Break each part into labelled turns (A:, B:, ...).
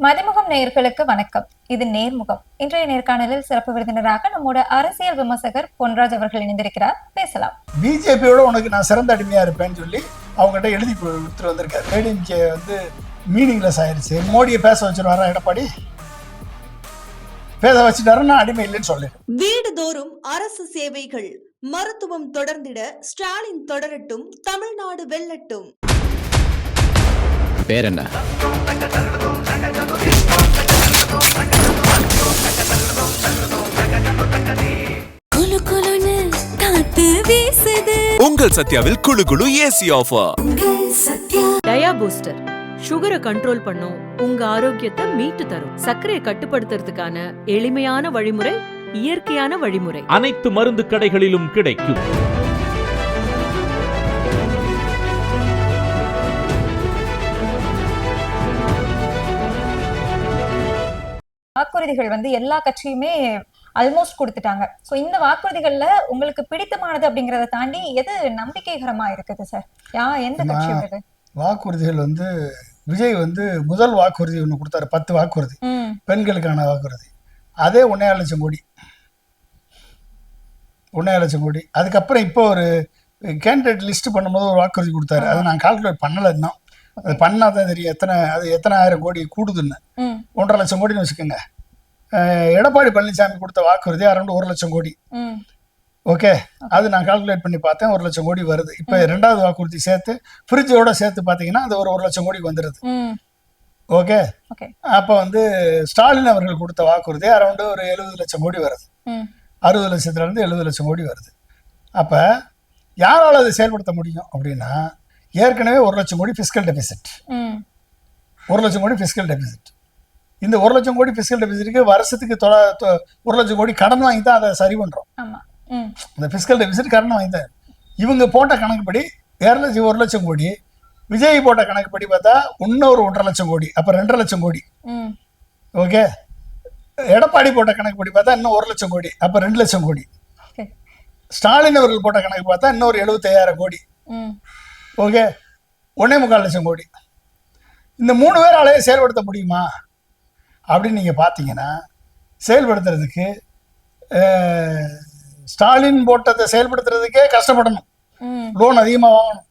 A: மதிமுகம் நேயர்களுக்கு வணக்கம். இது நேர்முகம். இன்றைய நேர்காணலில் சிறப்பு விருந்தினராக நம்மோட அரசியல் விமர்சகர் பொன்ராஜ் அவர்கள் இணைந்திருக்கிறார். பேசலாம்.
B: பிஜேபியோட உனக்கு நான் சிறந்த அடிமையா இருப்பேன்னு சொல்லி அவங்ககிட்ட எழுதி கொடுத்துட்டு வந்திருக்காரு. ஏடிஎம்கே மீனிங்லெஸ் ஆயிடுச்சு. மோடியை பேச வச்சிருவாரா எடப்பாடி? பேச வச்சுட்டாரு, நான் அடிமை இல்லைன்னு சொல்லிடுறேன்.
C: வீடுதோறும் அரசு சேவைகள், மருத்துவம் தொடர்ந்திட ஸ்டாலின் தொடரட்டும், தமிழ்நாடு வெல்லட்டும்.
D: பேர் என்ன?
E: உங்கள் சத்யாவில் குளு குளு ஏசி ஆஃபர்.
F: டயா பூஸ்டர் சுகரை கண்ட்ரோல் பண்ணும், உங்க ஆரோக்கியத்தை மீட்டு தரும். சர்க்கரையை கட்டுப்படுத்துறதுக்கான எளிமையான வழிமுறை, இயற்கையான வழிமுறை.
G: அனைத்து மருந்து கடைகளிலும் கிடைக்கும்.
A: வாக்குறுதிகள் எல்லா கட்சியுமே ஆல்மோஸ்ட் கொடுத்துட்டாங்க. சோ இந்த வாக்குறுதிகள்ல உங்களுக்கு பிடித்தமானது அப்படிங்கறத தாண்டி எது நம்பிக்கைகரமா இருக்குது சார்? எந்த கட்சி வருது?
B: வாக்குறுதிகள் விஜய் முதல் வாக்குறுதி ஒண்ணு கொடுத்தாரு, 10 வாக்குறுதி, பெண்களுக்கான வாக்குறுதி. அதே 1.5 லட்சம் கோடி, 1.5 லட்சம் கோடி. அதுக்கப்புறம் இப்போ ஒரு கேண்டிடேட் லிஸ்ட் பண்ணும்போது ஒரு வாக்குறுதி கொடுத்தாரு. அதை நான் கால்குலேட் பண்ணல இன்னும். அது பண்ணாதான் தெரியும் எத்தனை ஆயிரம் கோடி கூடுதுன்னு. 1.5 லட்சம் கோடின்னு வச்சுக்கோங்க. எடப்பாடி பழனிசாமி கொடுத்த வாக்குறுதி அரௌண்ட் 1 லட்சம் கோடி. ஓகே, அது நான் கால்குலேட் பண்ணி பார்த்தேன், 1 லட்சம் கோடி வருது. இப்போ 2வது வாக்குறுதி சேர்த்து ஃப்ரிட்ஜோட சேர்த்து பார்த்தீங்கன்னா அது ஒரு 1 லட்சம் கோடி வந்துடுது. ஓகே, அப்போ ஸ்டாலின் அவர்கள் கொடுத்த வாக்குறுதி அரௌண்ட் ஒரு 70 லட்சம் கோடி வருது. 60 லட்சத்துலேருந்து 70 லட்சம் கோடி வருது. அப்போ யாரால் அதை செயல்படுத்த முடியும் அப்படின்னா, ஏற்கனவே 1 லட்சம் கோடி ஃபிஸ்கல் டெபிசிட், 1 லட்சம் கோடி ஃபிஸ்கல் டெபிசிட். இந்த 1 லட்சம் கோடி ஃபிஸ்கல் டெபிசிட்டுக்கு வருஷத்துக்கு 1 லட்சம் கோடி கடன் வாங்கி தான் அதை சரி பண்றோம். இந்த ஃபிஸ்கல் டெபிசிட் கடன் வாங்கி தான். இவங்க போட்ட கணக்குப்படி 1 லட்சம் கோடி, விஜய் போட்ட கணக்குப்படி பார்த்தா இன்னொரு 1.5 லட்சம் கோடி, அப்ப 2.5 லட்சம் கோடி. ஓகே, எடப்பாடி போட்ட கணக்குப்படி பார்த்தா இன்னும் 1 லட்சம் கோடி, அப்ப 2 லட்சம் கோடி. ஸ்டாலின் அவர்கள் போட்ட கணக்கு பார்த்தா இன்னொரு 75,000 கோடி. ஓகே, 1.25 லட்சம் கோடி. இந்த 3 பேராலேயே செயல்படுத்த முடியுமா அப்படின்னு நீங்க பாத்தீங்கன்னா, செயல்படுத்துறதுக்கு ஸ்டாலின் போட்டதை செயல்படுத்துறதுக்கே கஷ்டப்படணும், லோன் அதிகமா வாங்கணும்.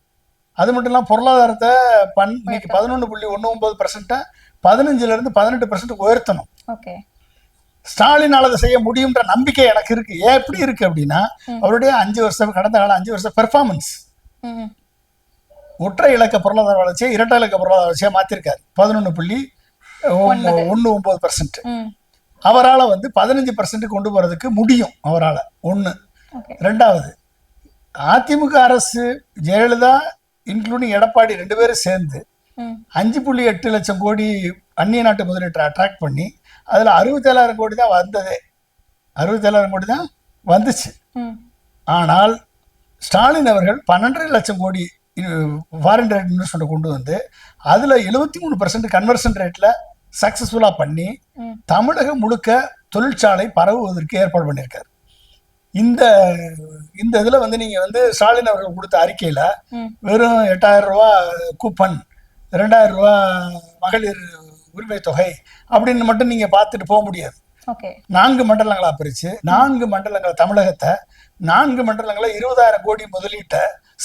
B: அது மட்டும் இல்லாம பொருளாதாரத்தை இன்னைக்கு 11.19% 15% 18% உயர்த்தணும். ஸ்டாலினால் அதை செய்ய முடியும்ன்ற நம்பிக்கை எனக்கு இருக்கு. ஏன் எப்படி இருக்கு அப்படின்னா, அவருடைய கடந்த கால 5 வருஷ பெர்ஃபார்மன்ஸ் ஒற்றை இலக்க பொருளாதார வளர்ச்சியை 2 இலக்க பொருளாதார வளர்ச்சியா மாத்திருக்காரு. 11.19%. அவரால் 15% கொண்டு போறதுக்கு முடியும் அவரால். 1. 2வது, அதிமுக அரசு ஜெயலலிதா இன்க்ளூடிங் எடப்பாடி 2 பேரும் சேர்ந்து 5.8 லட்சம் கோடி அந்நிய நாட்டு முதலீட்டை அட்ராக்ட் பண்ணி அதுல 67,000 கோடி தான் வந்ததே. 67,000 கோடி தான் வந்துச்சு. ஆனால் ஸ்டாலின் அவர்கள் 12.5 லட்சம் கோடி ஃபாரின் டைரக்ட் இன்வெஸ்ட்மெண்ட் கொண்டு வந்து அதுல 73% கன்வர்ஷன் ரேட்ல சக்சஸ்ஃபுல்லா பண்ணி தமிழகம் முழுக்க தொழிற்சாலை பரவுவதற்கு ஏற்பாடு பண்ணியிருக்காரு. இந்த இதுல நீங்க ஸ்டாலின் அவர்கள் கொடுத்த அறிக்கையில வெறும் 8,000 ரூபாய் கூப்பன், 2,000 ரூபாய் மகளிர் உரிமை தொகை அப்படின்னு மட்டும் நீங்க பார்த்துட்டு போக முடியாது. 4 மண்டலங்களா பிரிச்சு, 4 மண்டலங்கள் தமிழகத்தை 4 மண்டலங்களை 20,000 கோடி முதலீட்ட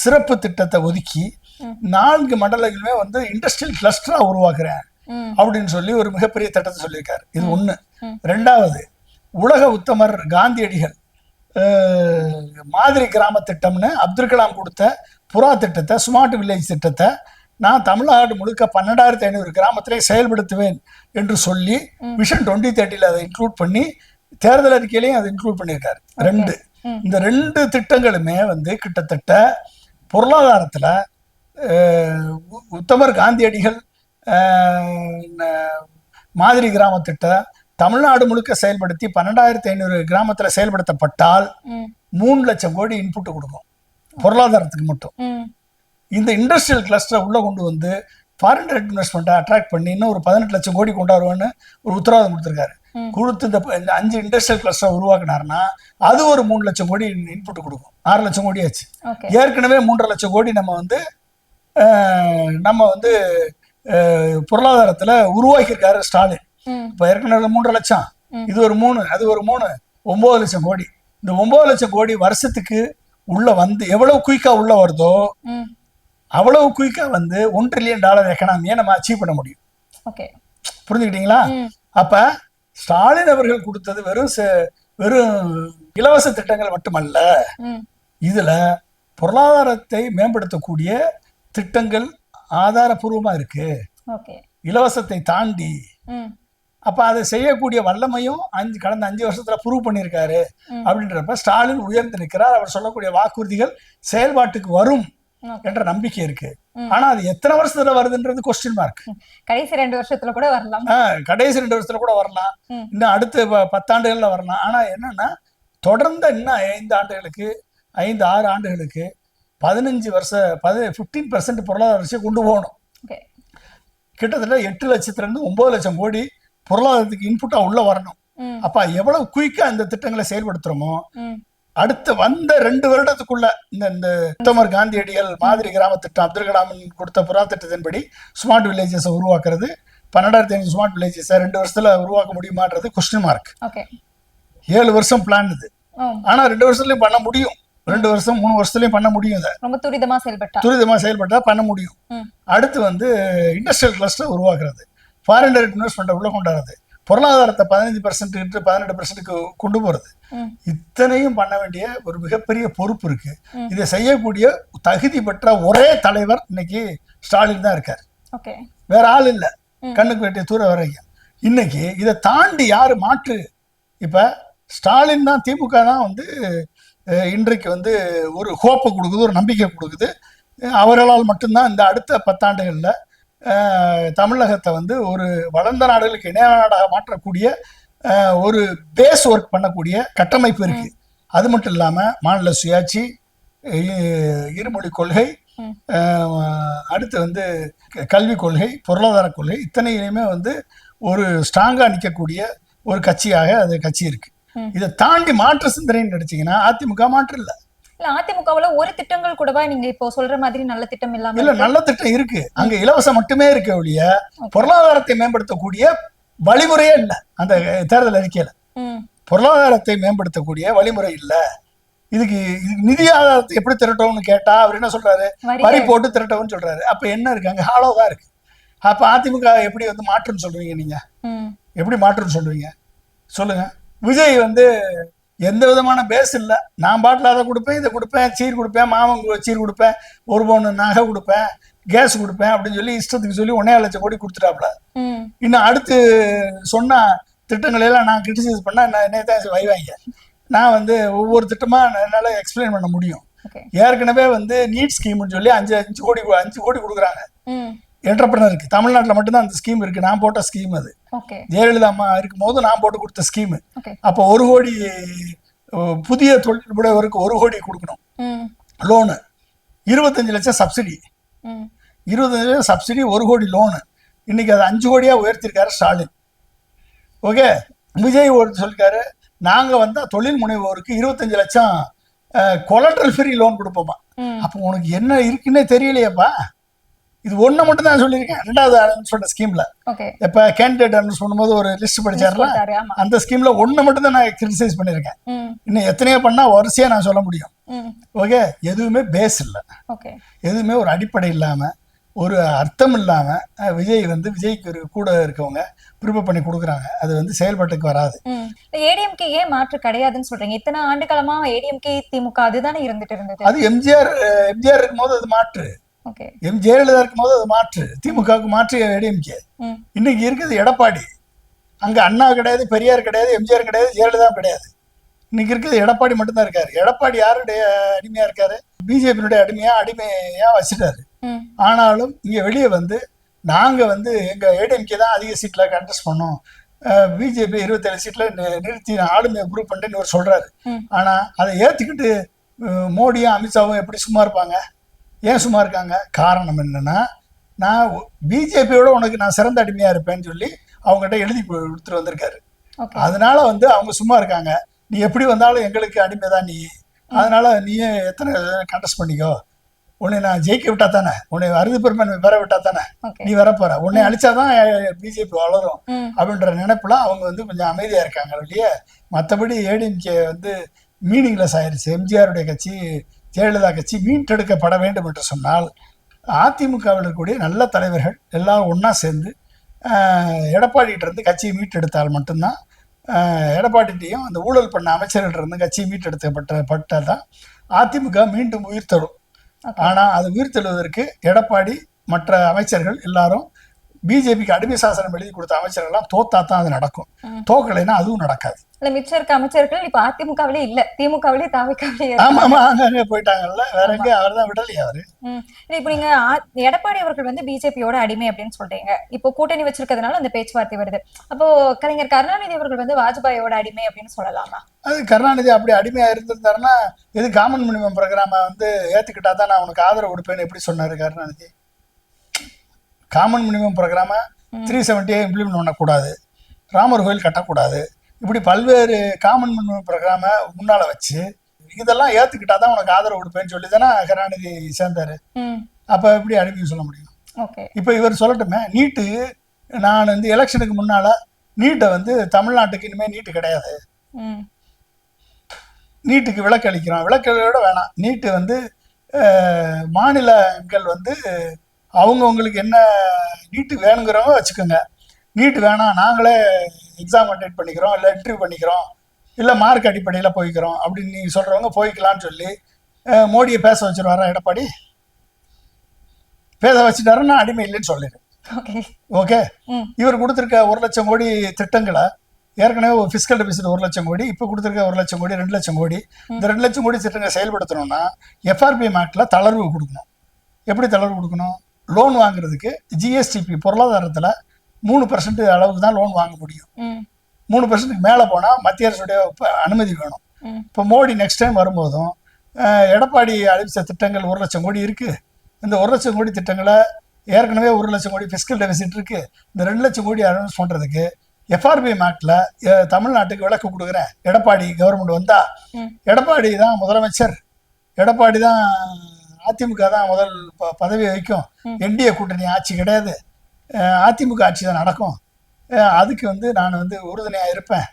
B: சிறப்பு திட்டத்தை ஒதுக்கி 4 மண்டலங்களுமே இண்டஸ்ட்ரியல் கிளஸ்டரா உருவாக்குறேன் அப்படின்னு சொல்லி ஒரு மிகப்பெரிய திட்டத்தை சொல்லியிருக்காரு. இது 1. 2வது, உலக உத்தமர் காந்தியடிகள் மாதிரி கிராம திட்டம்னு அப்துல் கலாம் கொடுத்த புறா திட்டத்தை, ஸ்மார்ட் வில்லேஜ் திட்டத்தை நான் தமிழ்நாடு முழுக்க 12,500 கிராமத்திலே செயல்படுத்துவேன் என்று சொல்லி விஷன் 2030 அதை இன்க்ளூட் பண்ணி தேர்தல் அறிக்கையிலையும் அதை இன்க்ளூட் பண்ணியிருக்காரு. 2. இந்த 2 திட்டங்களுமே கிட்டத்தட்ட பொருளாதாரத்துல உத்தமர் காந்தியடிகள் மாதிரி கிராம திட்டம் தமிழ்நாடு முழுக்க செயல்படுத்தி 12,500 கிராமத்துல செயல்படுத்தப்பட்டால் 3 லட்சம் கோடி இன்புட் கொடுக்கும் பொருளாதாரத்துக்கு மட்டும். இந்த இண்டஸ்ட்ரியல் கிளஸ்டரை உள்ள கொண்டு ஃபாரின் டைரக்ட் இன்வெஸ்ட்மெண்ட்டை அட்ராக்ட் பண்ணி இன்னும் ஒரு 18 லட்சம் கோடி கொண்டாடுவோன்னு ஒரு உத்தரவாதம் கொடுத்துருக்காரு. கொடுத்து இந்த 5 இண்டஸ்ட்ரியல் கிளஸ்டர் உருவாக்குனாருன்னா அது ஒரு 3 லட்சம் கோடி இன்புட் கொடுக்கும். 6 லட்சம் கோடி ஆச்சு. ஏற்கனவே 3.5 லட்சம் கோடி நம்ம பொருளாதாரத்துல உருவாக்கியிருக்காரு ஸ்டாலின்.
A: ம்,
B: இப்ப ஏற்கனவே 3 லட்சம், இது ஒரு 3, அது ஒரு 3, 9 லட்சம் கோடி. இந்த 9 லட்சம் கோடி வருஷத்துக்கு உள்ள வந்து எவ்வளவு குயிக்கா உள்ள வருதோ
A: ம்.
B: அவ்வளவு குயிக்கா வந்து $1 trillion எக்கனாமியை நம்ம அச்சீவ் பண்ண முடியும்.
A: ஓகே.
B: புரிஞ்சுக்கிட்டீங்களா?
A: ம்,
B: அப்ப ஸ்டாலின் அவர்கள் கொடுத்தது வெறும் இலவச திட்டங்கள் மட்டுமல்ல,
A: ம்.
B: இதுல பொருளாதாரத்தை மேம்படுத்தக்கூடிய திட்டங்கள் ஆதாரபூர்வமா இருக்கு,
A: ஓகே.
B: இலவசத்தை தாண்டி.
A: ம்,
B: அப்ப அதை செய்யக்கூடிய வல்லமையும் கடந்த 5 வருஷத்துல ப்ரூவ் பண்ணியிருக்காரு.
A: ம்.
B: அப்படின்றப்ப ஸ்டாலின் உயர்ந்து நிற்கிறார். அவர் சொல்லக்கூடிய வாக்குறுதிகள் செயல்பாட்டுக்கு வரும்
A: ஓகே.
B: என்ற நம்பிக்கை இருக்கு.
A: ம்.
B: ஆனா அது எத்தனை வருஷத்துல வருதுன்றது கொஸ்டின் மார்க்.
A: கடைசி 2 வருஷத்துல கூட வரலாம்.
B: கடைசி 2 வருஷத்துல கூட வரலாம்,
A: ம்.
B: இன்னும் அடுத்த 10 ஆண்டுகள்ல வரலாம். ஆனா என்னன்னா தொடர்ந்து இன்னும் 5 ஆண்டுகளுக்கு 5-6 ஆண்டுகளுக்கு 15% பொருளாதார வளர்ச்சியை கொண்டு போகணும்.
A: ஓகே.
B: கிட்டத்தட்ட 8 லட்சத்திலிருந்து 9 லட்சம் கோடி பொருளாதாரத்துக்கு இன்புட்டா உள்ள வரணும்.
A: ம்,
B: அப்ப எவ்வளவு குயிக்கா இந்த திட்டங்களை செயல்படுத்துறோமோ
A: ம்.
B: அடுத்து வந்த 2 வருடத்துக்குள்ள இந்த உத்தமர் காந்தியடிகள் மாதிரி கிராம திட்டம், அப்துல் கலாமின் கொடுத்த புறா திட்டத்தின்படி ஸ்மார்ட் வில்லேஜஸ் உருவாக்குறது, 12,500 ஸ்மார்ட் வில்லேஜஸ் 2 வருஷத்துல உருவாக்க முடியுமான்றது கொஸ்டின் மார்க்.
A: ஓகே.
B: 7 வருஷம் பிளான் இது.
A: ஓ,
B: ஆனா 2 வருஷத்துலயும் பண்ண முடியும், 2 வருஷம் 3 வருஷத்துலயும் பண்ண முடியும். இதை
A: ரொம்ப துரிதமா செயல்பட்டா.
B: துரிதமா செயல்பட்டா பண்ண முடியும்.
A: ம்,
B: அடுத்து வந்து இண்டஸ்ட்ரியல் கிளஸ்டர் உருவாக்குறது, ஃபாரின் டைரக்ட் இன்வெஸ்ட்மெண்ட் உள்ள கொண்டாடுறது, பொருளாதாரத்தை 15% 18% கொண்டு போறது,
A: ம்.
B: இத்தனையும் பண்ண வேண்டிய ஒரு மிகப்பெரிய பொறுப்பு இருக்கு.
A: ம்.
B: இதை செய்யக்கூடிய தகுதி பெற்ற ஒரே தலைவர் இன்னைக்கு ஸ்டாலின் தான் இருக்கார்.
A: ஓகே.
B: வேற ஆள் இல்ல,
A: ம்.
B: கண்ணுக்கு வெட்டிய தூர வரைக்கும். இன்னைக்கு இதை தாண்டி யாரு மாற்று? இப்ப ஸ்டாலின் தான், திமுக தான் வந்து இன்றைக்கு வந்து ஒரு ஹோப்பை கொடுக்குது, ஒரு நம்பிக்கை கொடுக்குது. அவர்களால் மட்டும்தான் இந்த அடுத்த 10 ஆண்டுகள்ல தமிழகத்தை வந்து ஒரு வளர்ந்த நாடுகளுக்கு இணையான நாடாக மாற்றக்கூடிய ஒரு பேஸ் ஒர்க் பண்ணக்கூடிய கட்டமைப்பு இருக்கு. அது மட்டும் இல்லாம மாநில சுயாட்சி, இருமொழி கொள்கை, அடுத்து வந்து கல்விக் கொள்கை, பொருளாதார கொள்கை, இத்தனையுமே வந்து ஒரு ஸ்ட்ராங்கா நிற்கக்கூடிய ஒரு கட்சியாக அது கட்சி இருக்கு. இதை தாண்டி மாற்று சிந்தனைன்னு நினைச்சீங்கன்னா அதிமுக மாற்று இல்ல.
A: இல்ல, அதிமுகவுல ஒரு திட்டங்கள் கூடவா நீங்க இப்போ சொல்ற மாதிரி நல்ல திட்டம் இல்லாம
B: இல்ல,
A: இருக்கு?
B: நல்ல திட்டம் இருக்கு. அங்க இலவசம் மட்டுமே இருக்க ஒழிய பொருளாதாரத்தை மேம்படுத்தக்கூடிய வழிமுறையே இல்ல. அந்த தேர்தல் அறிக்கையில
A: ம்,
B: பொருளாதாரத்தை மேம்படுத்தக்கூடிய வழிமுறை இல்ல. இதுக்கு நிதி ஆதாரத்தை எப்படி திரட்டோம்னு கேட்டா அவர் என்ன சொல்றாரு? வரி போட்டு திரட்டவும்னு சொல்றாரு. அப்ப என்ன இருக்கு? அங்க ஹாலோவா இருக்கு. அப்ப அதிமுக எப்படி வந்து மாற்றுன்னு சொல்றீங்க? நீங்க
A: ம்.
B: எப்படி மாற்றுன்னு சொல்றீங்க சொல்லுங்க. விஜய் வந்து எந்த விதமான பேஸ் இல்லை. நான் பாட்டில் அதை கொடுப்பேன், இதை கொடுப்பேன், சீர் கொடுப்பேன், மாமன் சீர் கொடுப்பேன், 1 பவுன் நகை கொடுப்பேன், கேஸ் கொடுப்பேன் அப்படின்னு சொல்லி இஷ்டத்துக்கு சொல்லி 1.5 லட்சம் கோடி கொடுத்துட்டாப்ல.
A: ம்.
B: இன்னும் அடுத்து சொன்ன திட்டங்களை எல்லாம் நான் கிரிட்டிசைஸ் பண்ணா என்ன தான் வைவாங்க. நான் வந்து ஒவ்வொரு திட்டமா என்னால எக்ஸ்பிளைன் பண்ண முடியும்.
A: ஓகே.
B: ஏற்கனவே வந்து நீட் ஸ்கீம்னு சொல்லி 5 கோடி கொடுக்குறாங்க
A: ம்.
B: என்டர்பிரனருக்கு. தமிழ்நாட்டில் மட்டும்தான் அந்த ஸ்கீம் இருக்கு. நான் போட்ட ஸ்கீம் அது.
A: ஓகே.
B: ஜெயலலிதா அம்மா இருக்கும் போது நான் போட்டு கொடுத்த ஸ்கீம்.
A: ஓகே.
B: அப்போ 1 கோடி புதிய தொழில் முனைவருக்கு 1 கோடி கொடுக்கணும்
A: ம்.
B: லோனு, 25 லட்சம் சப்சிடி,
A: ம்.
B: 25 லட்சம் சப்சிடி, 1 கோடி லோனு. இன்னைக்கு அது 5 கோடியா உயர்த்திருக்காரு ஸ்டாலின். ஓகே. விஜய் சொல்லிருக்காரு, நாங்க வந்து தொழில் முனைவோருக்கு 25 லட்சம் கொலட்ரல் ஃப்ரீ லோன் கொடுப்போமா.
A: ம்.
B: அப்போ உனக்கு என்ன இருக்குன்னே தெரியலையேப்பா. இது ஒண்ணு மட்டும் தான் சொல்லியிருக்கேன். 2வது அனௌன்ஸ் பண்ண ஸ்கீம்ல
A: ஓகே.
B: இப்ப கேண்டிடேட் அனௌன்ஸ் பண்ணும்போது ஒரு லிஸ்ட் படிச்சாருல,
A: கொடுத்தாரு, ஆமா.
B: அந்த ஸ்கீம்ல ஒண்ணு மட்டும் தான் நான் கிரிட்டிசைஸ் பண்ணியிருக்கேன்.
A: ம்.
B: இன்னும் எத்தனையோ பண்ணா வரிசையா நான் சொல்ல முடியும்.
A: ம்.
B: ஓகே. எதுவுமே பேஸ் இல்லை,
A: ஓகே.
B: எதுவுமே ஒரு அடிப்படை இல்லாம, ஒரு அர்த்தம் இல்லாம விஜய் வந்து விஜய்க்கு கூட இருக்கவங்க ப்ரிப்பேர் பண்ணி கொடுக்குறாங்க. அது வந்து செயல்பாட்டுக்கு வராது.
A: ஏடிஎம்கே ஏன் மாற்று கிடையாதுன்னு சொல்றீங்க? இத்தனை ஆண்டு காலமா ஏடிஎம்கே திமுக அதுதானே இருந்துட்டு இருந்தது.
B: அது எம்ஜிஆர் இருக்கும்போது அது மாற்று,
A: ஓகே.
B: ஜெயலலிதா இருக்கும்போது அது மாற்று, திமுகவுக்கு மாற்று ஏடிஎம்கே.
A: ம்.
B: இன்னைக்கு இருக்குது எடப்பாடி. அங்க அண்ணா கிடையாது, பெரியார் கிடையாது, எம்ஜிஆர் கிடையாது, ஜெயலலிதா கிடையாது. இன்னைக்கு இருக்குது எடப்பாடி மட்டும்தான் இருக்காரு. எடப்பாடி யாருடைய அடிமையா இருக்காரு? பிஜேபியினுடைய அடிமையா வச்சுட்டாரு.
A: ம்.
B: ஆனாலும் இங்க வெளியே வந்து நாங்க வந்து எங்க ஏடிஎம்கே தான் அதிக சீட்ல கண்டெஸ்ட் பண்ணோம், பிஜேபி 27 சீட்ல நிறுத்தி ஆளுமையை குரூப் பண்ணிட்டு இவர் சொல்றாரு.
A: ம்.
B: ஆனா அதை ஏத்துக்கிட்டு மோடியும் அமித்ஷாவும் எப்படி சும்மா இருப்பாங்க? ஏன் சும்மா இருக்காங்க? காரணம் என்னன்னா, நான் பிஜேபியோட உனக்கு நான் சிறந்த அடிமையா இருப்பேன்னு சொல்லி அவங்ககிட்ட எழுதி கொடுத்துட்டு வந்திருக்காரு.
A: ஓகே.
B: அதனால வந்து அவங்க சும்மா இருக்காங்க. நீ எப்படி வந்தாலும் எங்களுக்கு அடிமை தான் நீ, அதனால நீயே எத்தனை கண்டெஸ்ட் பண்ணிக்கோ, உன்னை நான் ஜெயிக்க விட்டா தானே, உன்னை அறுதி பெருமன் பெற விட்டா தானே
A: ஓகே.
B: நீ வரப்போற, உன்னை அழிச்சாதான் பிஜேபி வளரும்
A: ம்.
B: அப்படின்ற நினைப்புல அவங்க வந்து கொஞ்சம் அமைதியா இருக்காங்க இல்லையே. மற்றபடி ஏடிஎம்கே வந்து மீனிங்லெஸ் ஆயிருச்சு. எம்ஜிஆருடைய கட்சி, ஜெயலலிதா கட்சி மீட்டெடுக்கப்பட வேண்டும் என்று சொன்னால் அதிமுகவில் இருக்கக்கூடிய நல்ல தலைவர்கள் எல்லாரும் ஒன்றா சேர்ந்து எடப்பாடிகிட்ட இருந்து கட்சியை மீட்டெடுத்தால் மட்டும்தான், எடப்பாடிட்டையும் அந்த ஊழல் பண்ண அமைச்சர்கிட்ட இருந்து கட்சியை மீட்டெடுக்கப்பட்டதான் அதிமுக மீண்டும் உயிர் தரும். ஆனால் அது உயிர் தழுவதற்கு எடப்பாடி மற்ற அமைச்சர்கள் எல்லாரும் பிஜேபிக்கு அடிமை சாசனம் எழுதி கொடுத்த அமைச்சர்கள்லாம் தோத்தா தான் அது நடக்கும். தோக்கலைன்னா அதுவும் நடக்காது.
A: இல்ல மிச்சம் இருக்க அமைச்சர்கள் இப்ப அதிமுகவிலே இல்ல, திமுகவிலே தாவிக்காவிலே.
B: ஆமா ஆமா, அங்க போயிட்டாங்கல்ல, வேற எங்க அவர் தான் விடலையா அவரு.
A: இப்ப நீங்க எடப்பாடி அவர்கள் வந்து பிஜேபியோட அடிமை அப்படின்னு சொல்றீங்க. இப்போ கூட்டணி வச்சிருக்கிறதுனால அந்த பேச்சுவார்த்தை வருது. அப்போ கலைஞர் கருணாநிதி அவர்கள் வந்து வாஜ்பாயோட அடிமை அப்படின்னு சொல்லலாமா?
B: அது கருணாநிதி அப்படி அடிமையா இருந்திருந்தாருன்னா இது காமன் மினிமம் ப்ரோக்ராம வந்து ஏத்துக்கிட்டா தான் நான் உனக்கு ஆதரவு கொடுப்பேன்னு எப்படி சொன்னாரு கருணாநிதி? காமன் மினிமம் ப்ரோக்ராம 370 இம்ப்ளிமெண்ட் பண்ணக்கூடாது, ராமர் கோயில் கட்டக்கூடாது, இப்படி பல்வேறு காமன் மினிமம் ப்ரோக்ராம முன்னால வச்சு இதெல்லாம் ஏத்துக்கிட்டா தான் உனக்கு ஆதரவு கொடுப்பேன்னு சொல்லி தானே கருணாநிதி சேர்ந்தாரு. அப்ப எப்படி அடிமைன்னு சொல்ல முடியும்? இப்ப இவர் சொல்லட்டுமே, நீட்டு நான் வந்து எலெக்ஷனுக்கு முன்னால நீட்டை வந்து தமிழ்நாட்டுக்கு இனிமே நீட்டு கிடையாது, நீட்டுக்கு விலக்கு அளிக்கிறோம், விலக்கோட வேணாம், நீட்டு வந்து மாநிலங்கள் வந்து அவங்கவுங்களுக்கு என்ன நீட்டு வேணுங்கிறவங்க வச்சுக்கோங்க, நீட்டு வேணாம் நாங்களே எக்ஸாம் கண்டக்ட் பண்ணிக்கிறோம், இல்லை இன்டர்வியூ பண்ணிக்கிறோம், இல்லை மார்க் அடிப்படையில் போய்க்கிறோம் அப்படின்னு நீங்கள் சொல்கிறவங்க போய்க்கலான்னு சொல்லி மோடியை பேச வச்சுருவாரா எடப்பாடி? பேச வச்சுட்டாருன்னா அடிமை இல்லைன்னு சொல்லிடுறேன். ஓகே. இவர் கொடுத்துருக்க 1 லட்சம் கோடி திட்டங்களை ஏற்கனவே ஒரு ஃபிஸ்கல் டெபிசிட் 1 லட்சம் கோடி, இப்போ கொடுத்துருக்க 1 லட்சம் கோடி 2 லட்சம் கோடி. இந்த 2 லட்சம் கோடி திட்டங்களை செயல்படுத்தணும்னா எஃப்ஆர்பிஎம் ஆக்டில் தளர்வு கொடுக்கணும். எப்படி தளர்வு கொடுக்கணும்? லோன் வாங்குறதுக்கு ஜிஎஸ்டிபி பொருளாதாரத்தில் 3% அளவுக்கு தான் லோன் வாங்க முடியும். 3%க்கு மேலே போனால் மத்திய அரசுடைய அனுமதி வேணும். இப்போ மோடி நெக்ஸ்ட் டைம் வரும்போதும் எடப்பாடி அறிவித்த திட்டங்கள் 1 லட்சம் கோடி இருக்குது. இந்த 1 லட்சம் கோடி திட்டங்களை ஏற்கனவே 1 லட்சம் கோடி ஃபிஸ்கல் டெபிசிட் இருக்குது. இந்த 2 லட்சம் கோடி அனௌன்ஸ் பண்ணுறதுக்கு எஃப்ஆர்பிஎம் ஆக்டில் தமிழ்நாட்டுக்கு விலக்கு கொடுக்குறேன் எடப்பாடி கவர்மெண்ட் வந்தா, எடப்பாடி தான் முதலமைச்சர், எடப்பாடி தான் அதிமுக தான் முதல் பதவி வைக்கும், என்டிஏ கூட்டணி ஆட்சி கிடையாது, அதிமுக ஆட்சி தான் நடக்கும், அதுக்கு வந்து நான் வந்து உறுதுணையாக இருப்பேன்,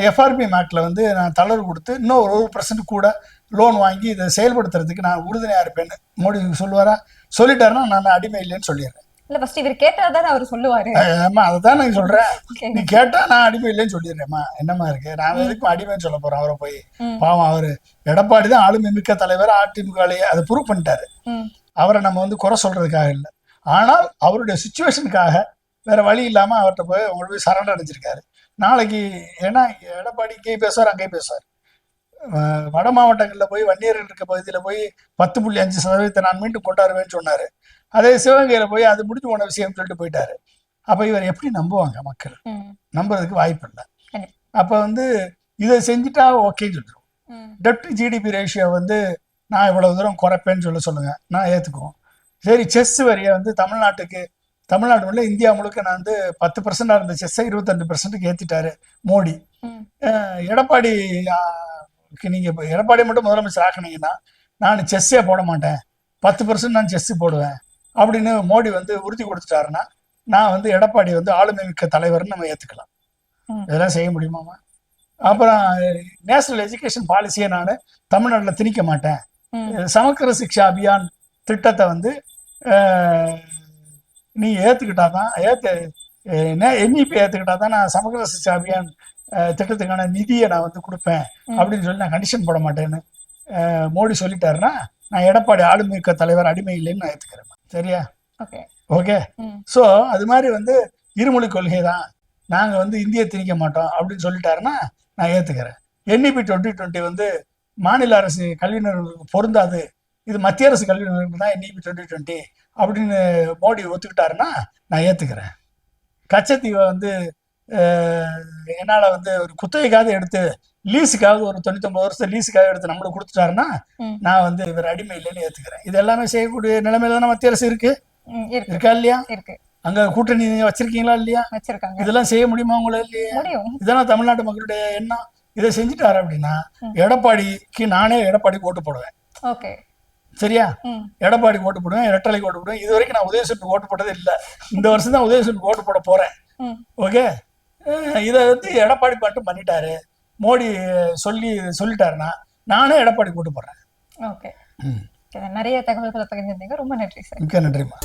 B: எஃப்ஆர்பிஎம் ஆக்டில் வந்து நான் தளர்வு கொடுத்து இன்னும் 1% கூட லோன் வாங்கி இதை செயல்படுத்துறதுக்கு நான் உறுதுணையாக இருப்பேன்னு மோடி சொல்லுவாரா? சொல்லிட்டாருன்னா நான் அடிமை இல்லைன்னு சொல்லிடுறேன்.
A: இல்ல ஃபர்ஸ்ட் இவர் கேட்டாதான் அவர் சொல்லுவாரு.
B: ஆமா, அதுதான் நான் சொல்றேன். நீ கேட்டா நான் அடிமை இல்லைன்னு சொல்லிடுறேம்மா. என்னமா இருக்கு, நான் எதுக்கும் அடிமைன்னு சொல்ல போறேன் அவரை போய்? பாவம், அவரு எடப்பாடி தான் ஆளுமை மிக்க தலைவர், அதிமுகலையே அதை ப்ரூவ் பண்ணிட்டாரு. அவரை நம்ம வந்து குறை சொல்றதுக்காக இல்லை, ஆனால் அவருடைய சுச்சுவேஷனுக்காக வேற வழி இல்லாம அவர்கிட்ட போய் உங்களுக்கு போய் சரண்டர் அடைஞ்சிருக்காரு. நாளைக்கு ஏன்னா எடப்பாடி இங்கேயும் பேசுவார் அங்கேயும் பேசுவார். வட மாவட்டங்களில் போய் வன்னியர்கள் இருக்க பகுதியில் போய் 10.5% நான் மீண்டும் கொண்டாடுவேன்னு சொன்னாரு. அதே சிவகங்கையில போய் அது முடிஞ்சு போன விஷயம் சொல்லிட்டு போயிட்டாரு. அப்ப இவர் எப்படி நம்புவாங்க மக்கள்? நம்புறதுக்கு வாய்ப்பு இல்லை. அப்ப வந்து இதை செஞ்சுட்டா ஓகேன்னு சொல்லிடுவோம். டெப்ட் ஜிடிபி ரேஷியோ வந்து நான் இவ்வளவு தூரம் குறைப்பேன்னு சொல்லுங்க, நான் ஏத்துக்குவோம். சரி, செஸ் வரியை வந்து தமிழ்நாடு உள்ள இந்தியா முழுக்க நான் வந்து 10% இருந்த செஸ்ஸை 25%க்கு ஏத்திட்டாரு மோடி. எடப்பாடி நீங்க எடப்பாடி மட்டும் முதலமைச்சர் ஆக்கினீங்கன்னா நான் செஸ்ஸே போட மாட்டேன், 10% நான் செஸ் போடுவேன் அப்படின்னு மோடி வந்து உறுதி கொடுத்துட்டாருன்னா நான் வந்து எடப்பாடி வந்து ஆளுமை மிக்க தலைவர்னு நம்ம ஏத்துக்கலாம். இதெல்லாம் செய்ய முடியுமாமா? அப்புறம் நேஷனல் எஜுகேஷன் பாலிசியை நான் தமிழ்நாட்டில் திணிக்க மாட்டேன், சமக்கர சிக்ஷா அபியான் திட்டத்தை வந்து நீ ஏத்துக்கிட்டாதான் என்இபி ஏத்துக்கிட்டாதான் நான் சமக்கர சிக்ஷா அபியான் திட்டத்துக்கான நிதியை நான் வந்து கொடுப்பேன் அப்படின்னு சொல்லி நான் கண்டிஷன் போட மாட்டேன்னு மோடி சொல்லிட்டாருன்னா நான் எடப்பாடி ஆளுமிக்க தலைவர் அடிமை இல்லைன்னு நான் ஏத்துக்கிறேன். சரியா? ஓகே. ஸோ அது மாதிரி வந்து இருமொழி கொள்கை தான், நாங்க வந்து இந்திய திணிக்க மாட்டோம் அப்படின்னு சொல்லிட்டாருன்னா நான் ஏத்துக்கிறேன். என்இபி 2020 வந்து மாநில அரசு கல்வி நிறுவனங்களுக்கு பொருந்தாது, இது மத்திய அரசு கல்வி நிறுவனம் தான் என்இபி 2020 அப்படின்னு மோடி ஒத்துக்கிட்டாருன்னா நான் ஏத்துக்கிறேன். கச்சத்தீவை வந்து என்னால வந்து ஒரு குத்தகைக்காக எடுத்து லீஸுக்காக ஒரு 99 வருஷம் லீஸுக்காக எடுத்து நம்மளுக்கு கொடுத்துட்டாருன்னா நான் வந்து இவர் அடிமை இல்லைன்னு ஏத்துக்கிறேன். இது எல்லாமே செய்யக்கூடிய நிலைமையில தானே மத்திய அரசு இருக்கா இல்லையா? அங்க கூட்டணி வச்சிருக்கீங்களா இல்லையா? இதெல்லாம் செய்ய முடியுமா உங்களால இல்லையா? இதெல்லாம் தமிழ்நாட்டு மக்களுடைய எண்ணம். இதை செஞ்சுட்டாரு அப்படின்னா எடப்பாடிக்கு நானே எடப்பாடி ஓட்டு போடுவேன். சரியா?
A: ம்.
B: எடப்பாடி ஓட்டு போடுவேன், ரெட்டலைக்கு ஓட்டு போடுவேன். இது வரைக்கும் நான் உதயசூரனுக்கு ஓட்டு போட்டதே இல்லை. இந்த வருஷம் தான் உதயசூரனுக்கு ஓட்டு போட போறேன்.
A: ம்.
B: ஓகே, இதை வந்து எடப்பாடி மட்டும் பண்ணிட்டாரு, மோடி சொல்லிட்டாருன்னா நானே எடப்பாடி ஓட்டு போடுறேன்.
A: ஓகே. நிறைய தகவல்களை பகிர்ந்திருந்தீங்க. ரொம்ப நன்றி சார்.
B: மிக்க நன்றிம்மா.